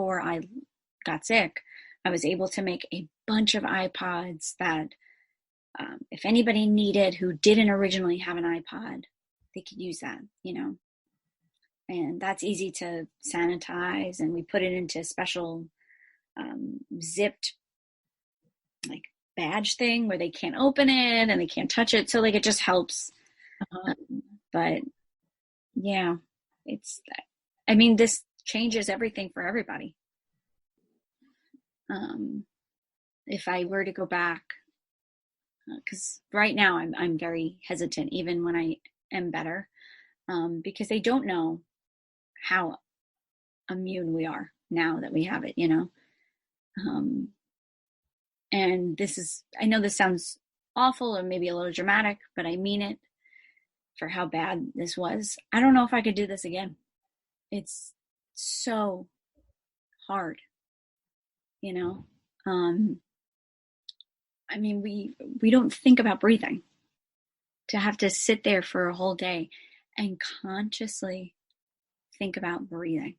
before I got sick, I was able to make a bunch of iPods that if anybody needed who didn't originally have an iPod, they could use that, and that's easy to sanitize. And we put it into a special zipped like badge thing where they can't open it and they can't touch it. So like it just helps. But yeah, this changes everything for everybody. If I were to go back, because right now I'm very hesitant, even when I am better, because they don't know how immune we are now that we have it, and I know this sounds awful or maybe a little dramatic, but I mean it for how bad this was. I don't know if I could do this again. It's so hard, we don't think about breathing. To have to sit there for a whole day and consciously think about breathing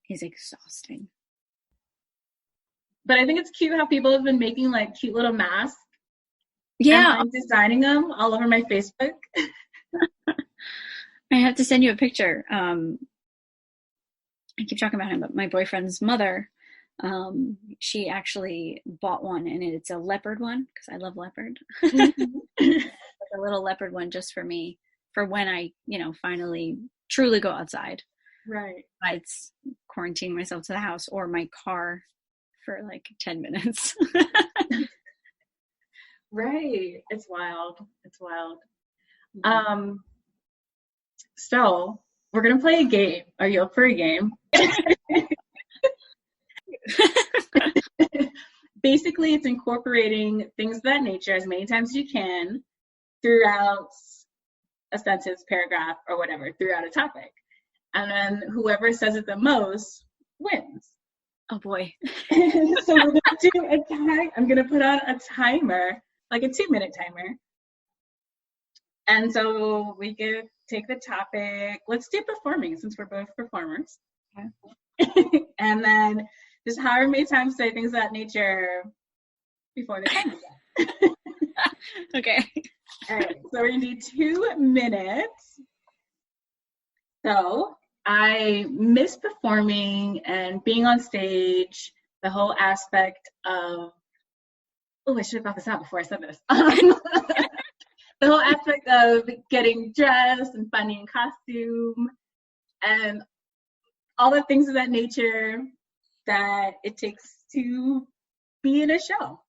is exhausting. But I think it's cute how people have been making like cute little masks. Yeah. And I'm designing them all over my Facebook. I have to send you a picture. I keep talking about him, but my boyfriend's mother, she actually bought one, and it's a leopard one because I love leopard. A little leopard one just for me, for when I, finally truly go outside. Right. Besides quarantining myself to the house or my car for like 10 minutes. Right. It's wild. It's wild. So we're going to play a game. Are you up for a game? Basically, it's incorporating things of that nature as many times as you can throughout a sentence, paragraph, or whatever, throughout a topic. And then whoever says it the most wins. Oh boy. So we're going to do a time. I'm going to put on a timer, like a 2-minute timer. And so we could take the topic. Let's do performing since we're both performers. Okay. And then just however many times say things of that nature before the time is up. Okay. All right. So we're going to do 2 minutes. So I miss performing and being on stage, the whole aspect of, I should have thought this out before I said this. The whole aspect of getting dressed and finding a costume and all the things of that nature that it takes to be in a show.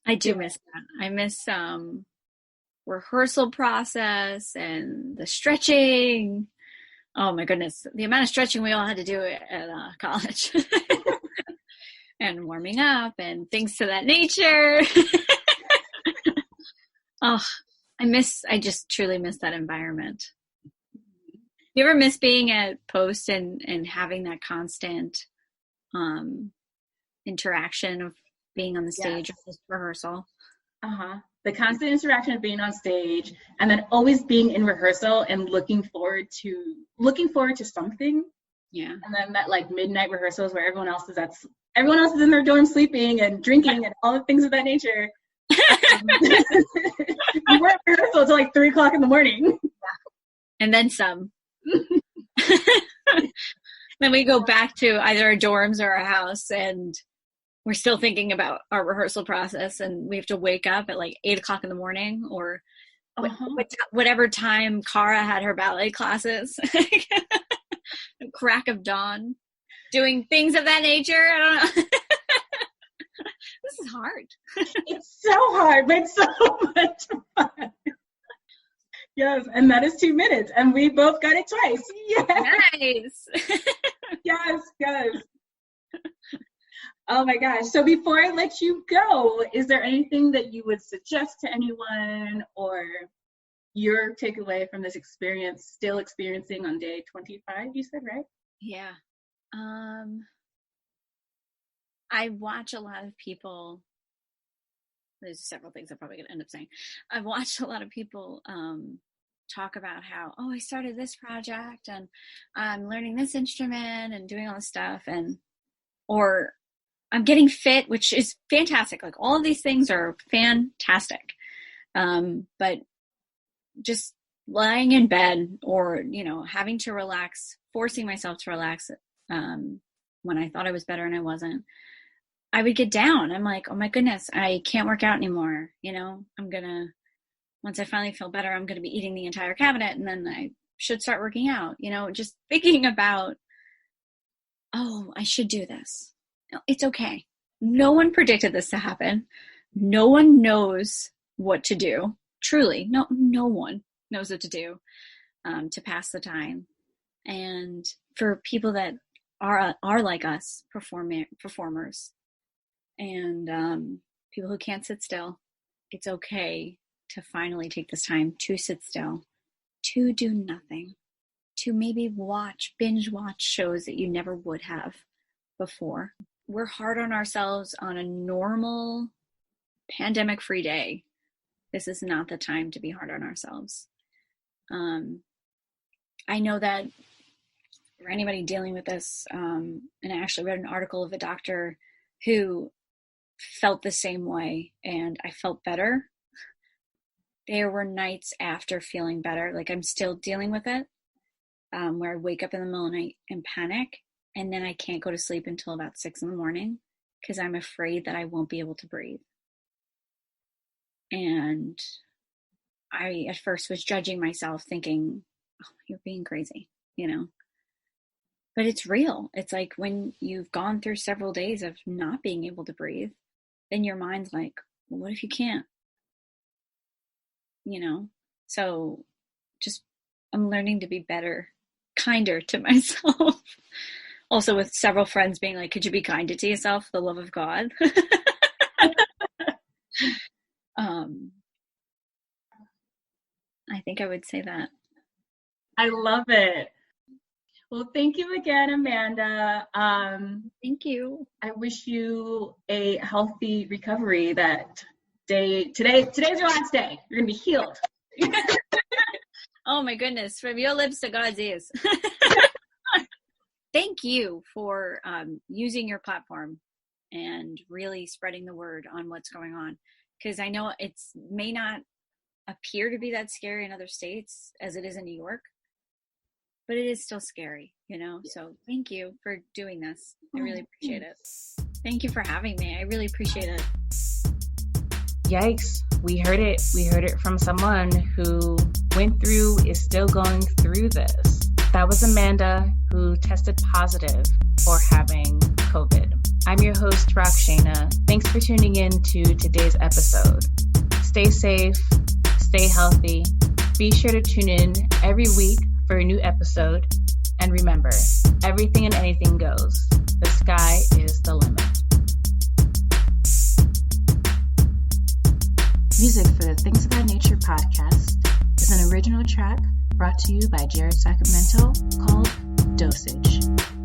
I do miss that. I miss rehearsal process and the stretching. Oh my goodness, the amount of stretching we all had to do at college. And warming up and things to that nature. Oh, I just truly miss that environment. You ever miss being at Post and having that constant interaction of being on the stage or just rehearsal? The constant interaction of being on stage and then always being in rehearsal and looking forward to something. Yeah. And then that like midnight rehearsals where everyone else is in their dorm sleeping and drinking and all the things of that nature. We weren't rehearsal until like 3:00 in the morning. And then some. Then we go back to either our dorms or our house and we're still thinking about our rehearsal process and we have to wake up at like 8:00 in the morning or whatever time Cara had her ballet classes. The crack of dawn, doing things of that nature. I don't know. This is hard. It's so hard, but so much fun. Yes, and that is 2 minutes, and we both got it twice. Yes. Nice. Yes. Oh my gosh. So before I let you go, is there anything that you would suggest to anyone or your takeaway from this experience, still experiencing on day 25, you said, right? Yeah. I watch a lot of people. There's several things I'm probably going to end up saying. I've watched a lot of people talk about how, oh, I started this project and I'm learning this instrument and doing all this stuff, or I'm getting fit, which is fantastic. Like all of these things are fantastic. But just lying in bed or, having to relax, forcing myself to relax when I thought I was better and I wasn't, I would get down. I'm like, oh my goodness, I can't work out anymore. Once I finally feel better, I'm going to be eating the entire cabinet and then I should start working out, just thinking about, oh, I should do this. It's okay. No one predicted this to happen. No one knows what to do. Truly, no one knows what to do to pass the time. And for people that are like us, performers, and people who can't sit still, it's okay to finally take this time to sit still, to do nothing, to maybe binge watch shows that you never would have before. We're hard on ourselves on a normal pandemic-free day. This is not the time to be hard on ourselves. I know that for anybody dealing with this, and I actually read an article of a doctor who felt the same way, and I felt better. There were nights after feeling better, like I'm still dealing with it, where I wake up in the middle of the night and panic, and then I can't go to sleep until about 6 a.m. because I'm afraid that I won't be able to breathe. And I at first was judging myself, thinking, oh, you're being crazy, But it's real. It's like when you've gone through several days of not being able to breathe, then your mind's like, well, what if you can't? So just I'm learning to be better, kinder to myself. Also with several friends being like, could you be kinder to yourself? The love of God. I think I would say that. I love it. Well, thank you again, Amanda. Thank you. I wish you a healthy recovery that day. Today's your last day. You're going to be healed. Oh my goodness. From your lips to God's ears. Thank you for using your platform and really spreading the word on what's going on. Because I know it may not appear to be that scary in other states as it is in New York, but it is still scary, So thank you for doing this. I really appreciate it. Thank you for having me. I really appreciate it. Yikes. We heard it. We heard it from someone who went through, is still going through this. That was Amanda, who tested positive for having COVID. I'm your host, Rakshana. Thanks for tuning in to today's episode. Stay safe, stay healthy. Be sure to tune in every week for a new episode. And remember, everything and anything goes. The sky is the limit. Music for the Things of That Nature podcast is an original track brought to you by Jared Sacramento called Dosage.